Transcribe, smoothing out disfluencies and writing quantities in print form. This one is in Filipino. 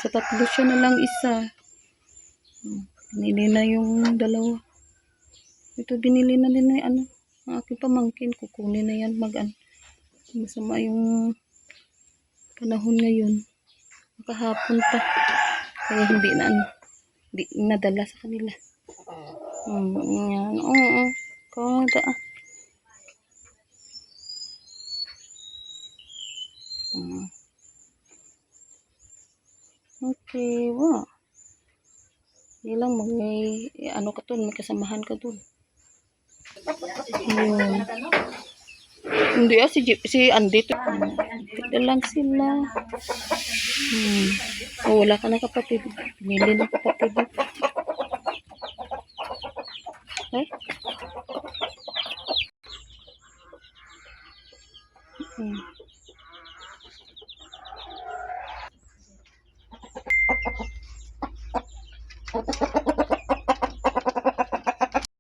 Sa tatlo siya na lang isa. Binili na yung dalawa. Ito binili na din na ang aking pamangkin. Kukunin na yan masama yung panahon ngayon. Kahapon pa. Kaya hindi nadala sa kanila. Yan. Oo. Kada. Okay, wow. Hindi lang may ano ka dun, may kasamahan ka dun. Yun. Hindi si Andy to. Tignan lang sila. Oh, wala ka na kapatid. Pinili ng kapatid. Okay?